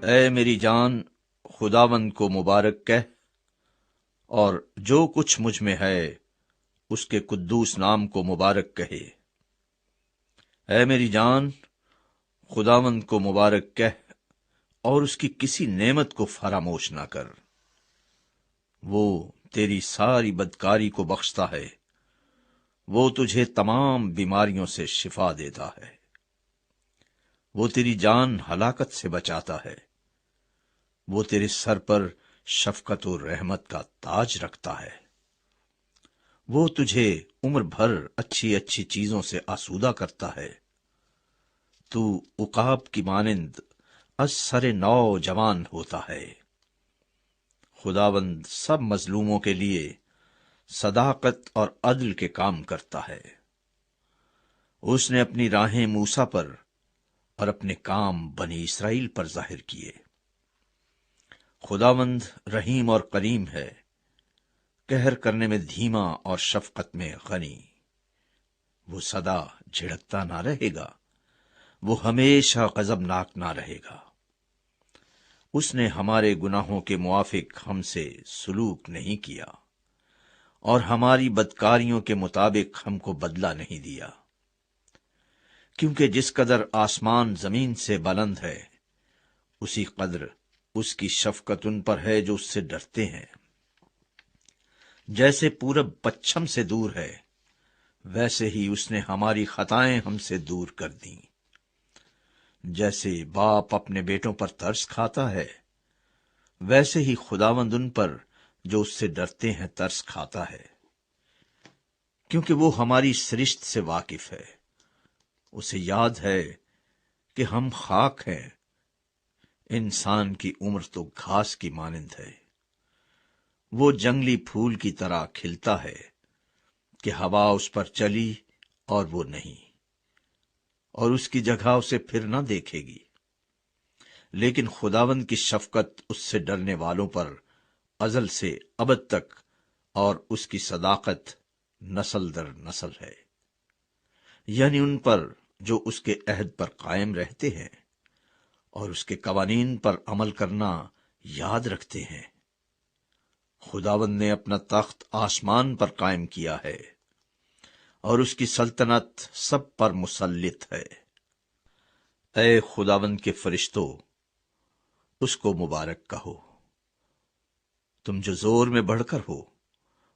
اے میری جان خداوند کو مبارک کہہ، اور جو کچھ مجھ میں ہے اس کے قدوس نام کو مبارک کہے۔ اے میری جان خداوند کو مبارک کہہ، اور اس کی کسی نعمت کو فراموش نہ کر۔ وہ تیری ساری بدکاری کو بخشتا ہے، وہ تجھے تمام بیماریوں سے شفا دیتا ہے، وہ تیری جان ہلاکت سے بچاتا ہے، وہ تیرے سر پر شفقت و رحمت کا تاج رکھتا ہے، وہ تجھے عمر بھر اچھی اچھی چیزوں سے آسودہ کرتا ہے۔ تو عقاب کی مانند از سر نو جوان ہوتا ہے۔ خداوند سب مظلوموں کے لیے صداقت اور عدل کے کام کرتا ہے۔ اس نے اپنی راہیں موسیٰ پر اور اپنے کام بنی اسرائیل پر ظاہر کیے۔ خداوند رحیم اور کریم ہے، قہر کرنے میں دھیما اور شفقت میں غنی۔ وہ سدا جھڑکتا نہ رہے گا، وہ ہمیشہ غضبناک نہ رہے گا۔ اس نے ہمارے گناہوں کے موافق ہم سے سلوک نہیں کیا، اور ہماری بدکاریوں کے مطابق ہم کو بدلہ نہیں دیا۔ کیونکہ جس قدر آسمان زمین سے بلند ہے، اسی قدر اس کی شفقت ان پر ہے جو اس سے ڈرتے ہیں۔ جیسے پورب پچھم سے دور ہے، ویسے ہی اس نے ہماری خطائیں ہم سے دور کر دیں۔ جیسے باپ اپنے بیٹوں پر ترس کھاتا ہے، ویسے ہی خداوند ان پر جو اس سے ڈرتے ہیں ترس کھاتا ہے۔ کیونکہ وہ ہماری سرشت سے واقف ہے، اسے یاد ہے کہ ہم خاک ہیں، انسان کی عمر تو گھاس کی مانند ہے۔ وہ جنگلی پھول کی طرح کھلتا ہے کہ ہوا اس پر چلی اور وہ نہیں، اور اس کی جگہ اسے پھر نہ دیکھے گی۔ لیکن خداوند کی شفقت اس سے ڈرنے والوں پر ازل سے ابد تک، اور اس کی صداقت نسل در نسل ہے، یعنی ان پر جو اس کے عہد پر قائم رہتے ہیں اور اس کے قوانین پر عمل کرنا یاد رکھتے ہیں۔ خداوند نے اپنا تخت آسمان پر قائم کیا ہے، اور اس کی سلطنت سب پر مسلط ہے۔ اے خداوند کے فرشتوں، اس کو مبارک کہو، تم جو زور میں بڑھ کر ہو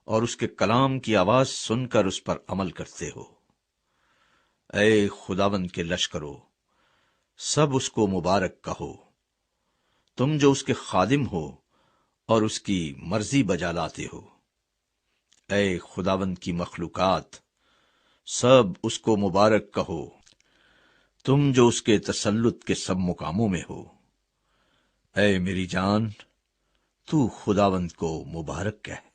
اور اس کے کلام کی آواز سن کر اس پر عمل کرتے ہو۔ اے خداوند کے لشکرو، سب اس کو مبارک کہو، تم جو اس کے خادم ہو اور اس کی مرضی بجا لاتے ہو۔ اے خداوند کی مخلوقات، سب اس کو مبارک کہو، تم جو اس کے تسلط کے سب مقاموں میں ہو۔ اے میری جان، تو خداوند کو مبارک کہہ۔